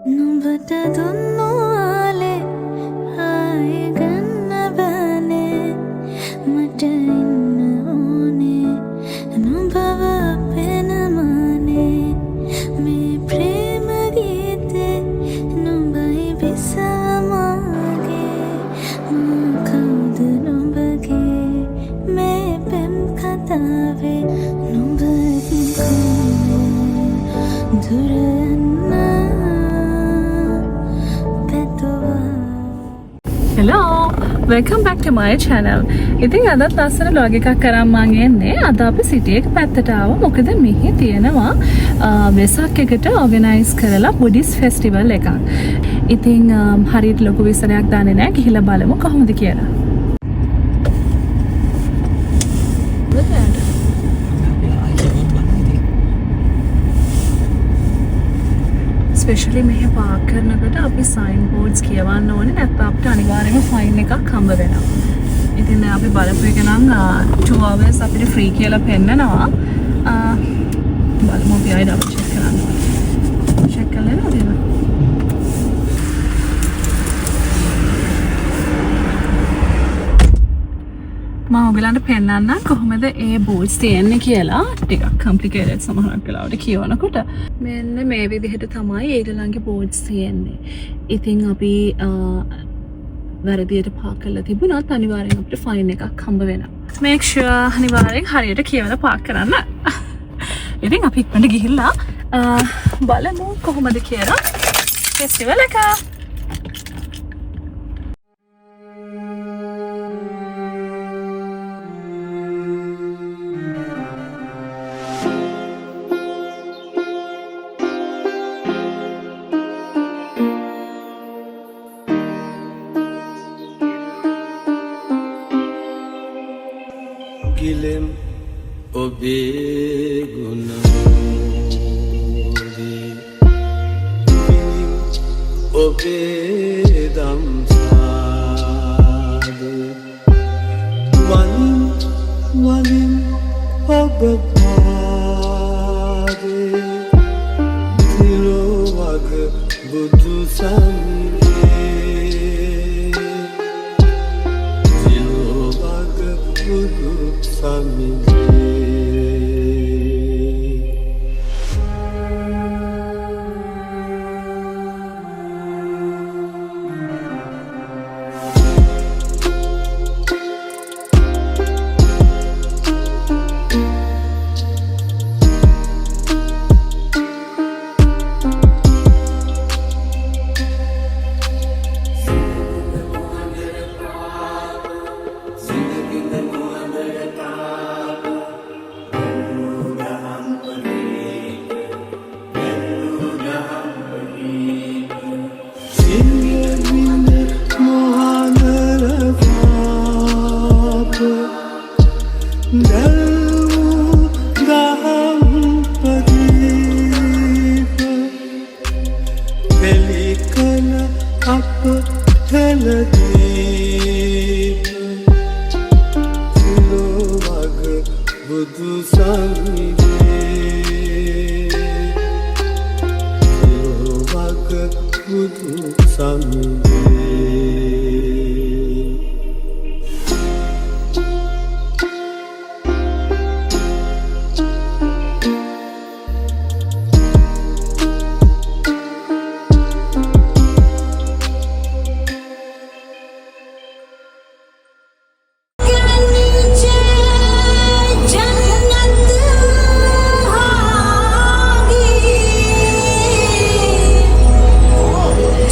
නුඹට දුන්නෝලේ ආය ගන්න බෑනේ මට ඉන්න ඕනේ නුඹව පෙනමානේ මේ ප්‍රේම ගීතේ නුඹයි විසමාගේ මා කවුද නුඹගේ මේ පෙම් කතාවේ නුඹ දුර Hello! Welcome back to my channel. ඉතින් අදත් ලස්සන vlog එකක් කරන් මම එන්නේ. අද අපි සිටි එක පැත්තට ආවා. මොකද මෙහි තියෙනවා වෙසක් එකට organize කරලා Buddhist festival එකක්. ඉතින් හරියට ලොකු විස්තරයක් දන්නේ නැහැ. ගිහිල්ලා බලමු කොහොමද කියලා. ස්පෙෂලි මෙහෙ පාක් කරනකොට අපි සයින් බෝඩ්ස් කියවන්න ඕනේ නැත්නම් අපිට අනිවාර්යයෙන්ම ෆයින් එකක් හම්බ වෙනවා. ඉතින් දැන් අපි බලපු එක නම් 2 hours අපිට ෆ්‍රී කියලා පෙන්නනවා. බලමු අපි ආයෙ ඩබල් චෙක් කරන්න ඕනේ. චෙක් කරලා නේද? මම ඔයගලන්ට පෙන්නන්නම් කොහොමද ඒ බෝඩ්ස් තියෙන්නේ කියලා. ටිකක් කම්ප්ලිකේටඩ් සමහරක් වෙලාවට කියවනකොට. මෙන්න මේ විදිහට තමයි ඊළඟේ බෝඩ්ස් තියෙන්නේ. ඉතින් අපි වැරදියට පාක් කරලා තිබුණත් අනිවාර්යෙන් අපිට ෆයින් එකක් හම්බ වෙනවා. මේක් ෂුවර් අනිවාර්යෙන් හරියට කියවලා පාක් කරන්න. ඉතින් අපි ඉක්මනට ගිහිල්ලා බලමු කොහොමද කියලා ෆෙස්ටිවල් එක. Gilem obe gunamuri obe damsad walin obapade dilo wag budu samge dilo wag budu samge Budu samge wag budu samge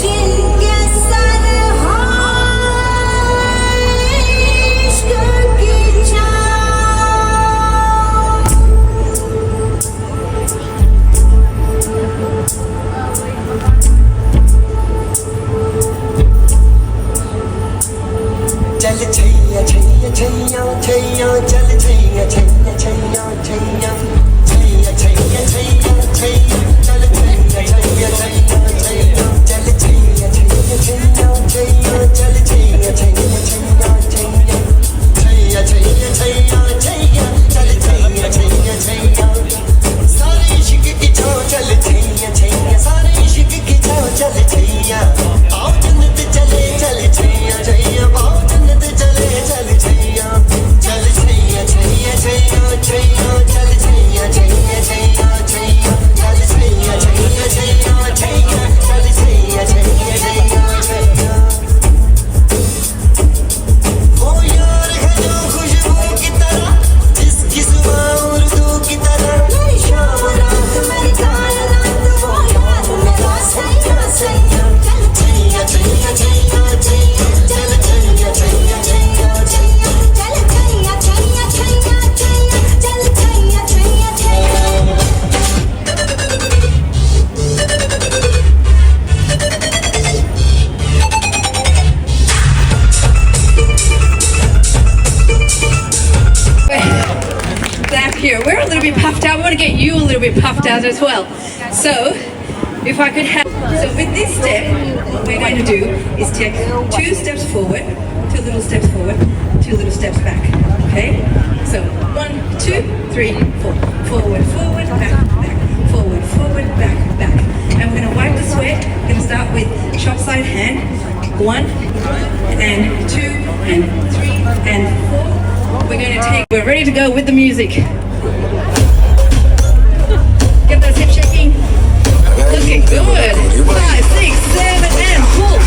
जिनके sir as well. So, if I could have, so with this step, what we're going to do is take 2 steps forward, 2 little steps forward, 2 little steps back. Okay? So 1, 2, 3, 4. Forward, forward, back, back. Forward, forward, back, back. And we're going to wipe the sweat. We're going to start with shop side hand. 1 and 2 and 3 and 4. We're going to take, we're ready to go with the music. Get those hips shaking. Looking good. 5, 6, 7 and pull.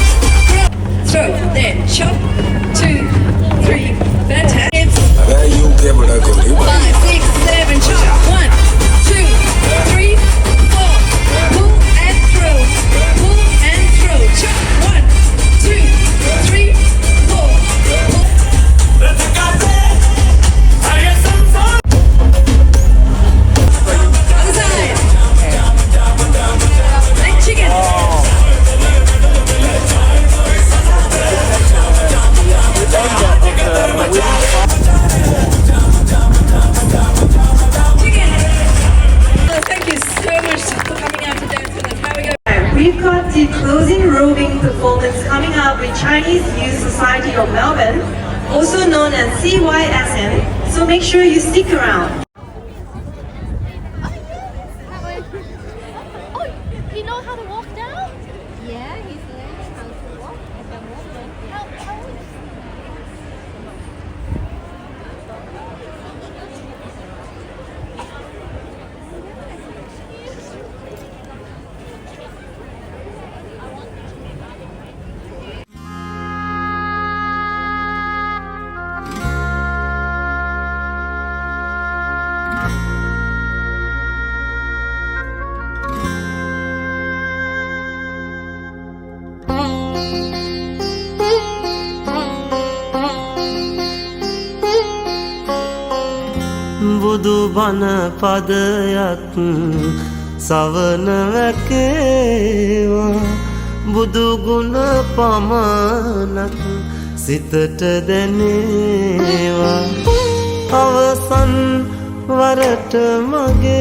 Throw, then chop. 2, 3, fantastic. 5, 6, 7, chop. 1, 2, 3, 4. Pull and throw. Pull and throw. Chop. 1, 2, 3, 4. Pull. Other side. Leg chicken. Chicken. Oh, thank you so much for coming out to dance with us. How we go? We've got the closing roving performance coming up with Chinese Youth Society of Melbourne, also known as CYSM, so make sure you stick around. Oh, you know how to walk down? Yeah, he's learning how to walk at the moment. How old is he? බුදු බණ පදයක් සවන වැකේවා බුදු ගුණ පමණක් සිතට දැනේවා අවසන් වරට මගේ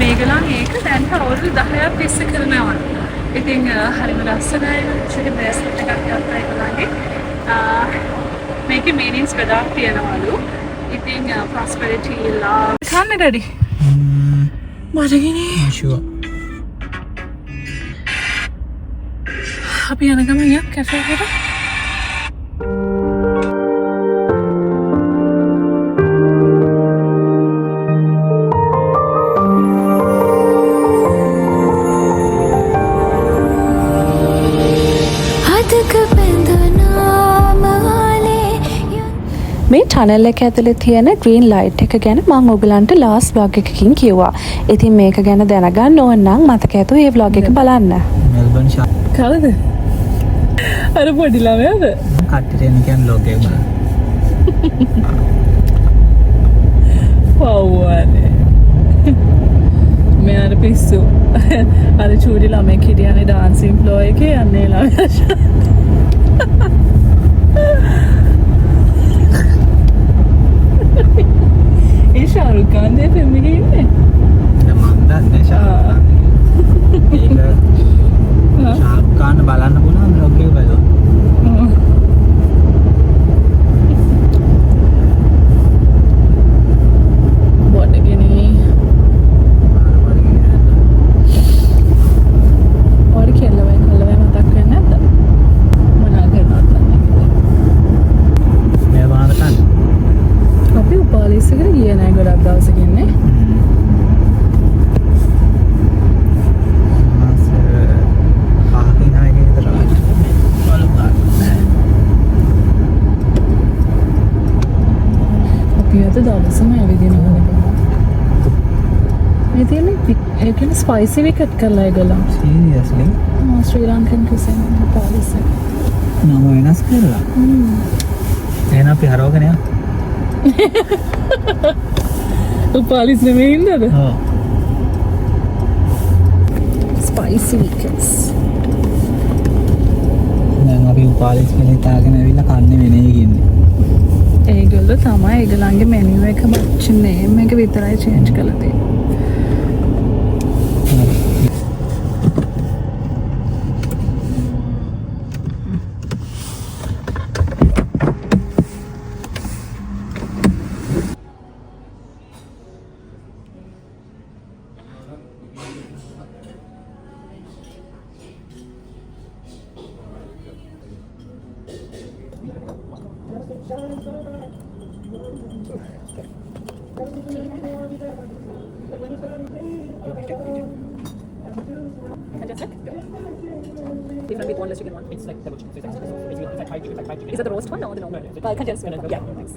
මේගොල්ලන් ඒක දැන් අවුරුදු 10ක් තිස්සේ කරනවා. ඉතින් හරිම ලස්සනයි. චුටි බ්‍රේස්ලට් එකක් ගත්තා ඒගොල්ලන්ගේ. මේකේ මීනින්ග්ස් ගොඩාක් තියෙනවලු. ඉතින් prosperity, love. කන්න ඩැඩි. මඩගිනේ. Sure. අපි යන ගමන් යක් කැෆේ එකට. මේ ටනල් එක ඇතුලේ තියෙන ග්‍රීන් ලයිට් එක ගැන මම ඔයගලන්ට ලාස්ට් vlog එකකින් කිව්වා. ඉතින් මේක ගැන දැනගන්න ඕන නම් මතක ඇතුව මේ vlog එක බලන්න. Melbourne shop. කවුද? අර පොඩි ළමයාද? කට්ටියට එන්න කියන්නේ vlog එක බලන්න. පව්වනේ. මේ අර පිස්සු. අර චූටි ළමෙක් හිටියනේ ඩාන්සින් ෆ්ලෝ එකේ යන්නේ ළමයා. ඒ ශාරුඛ් ඛාන් දේ ෆිල්ම් එකේ ඉන්නේ. දැන් මම දන්නේ ශාරුඛ් ඛාන්. ඒක ශාරුඛ් ඛාන් බලන්න පුළුවන් vlog එක බලන්න. බොඩගිනි. ඔර කෙල්ලවෙන් මතක් වෙන්නේ නැද්ද? මොනවා කරනවද නැහැ. මේ වහන අපි උපාලිස් එකට ගියේ නැහැ ගොඩක් දවසකින් නේ. අපි අද දවසම ඇවිදිනවා නේද? මේ තියෙන්නේ ඒ කියන්නේ ස්පයිසි විකට් කරලා ඒගොල්ලෝ. seriously ශ්‍රී ලංකන් කුසෙන් උපාලිස් එක. නම වෙනස් කරලා. එහෙනම් අපි හරවගෙන යමු. උපාලිස් නෙමෙයි ඉන්නද? ඔව්. Spicy wickets. දැන් අපි උපාලිස් කියලා හිතාගෙන ඇවිල්ලා කන්නේ වෙනේ කියන්නේ. ඒ මේගොල්ලෝ තමයි ඒගොල්ලන්ගේ මෙනු එක batch name එක විතරයි change කරලා තියෙන්නේ. Different with one less chicken one. It's like double chicken. So it's like fried chicken, like fried chicken. Is that the roast one or the normal? Condensed one. Yeah, thanks.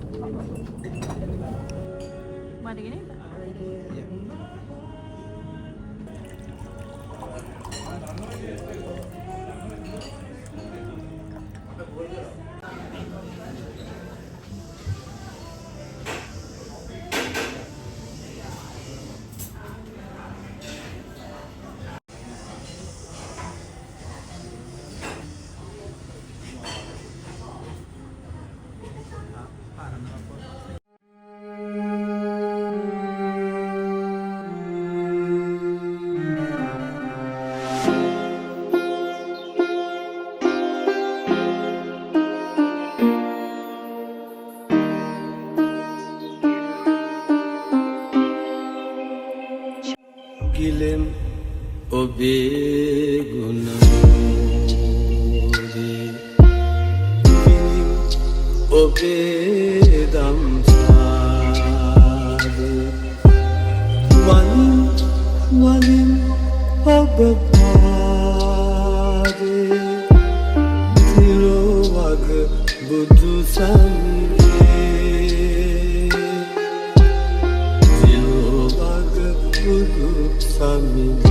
ගිලෙම් ඔබේ ගුණෝදේ විනිම් ඔබේ දම්සාද වලින් ඔබ පාදේ තිරෝවග බුදු සංගේ තිරෝවග බුදු Amin.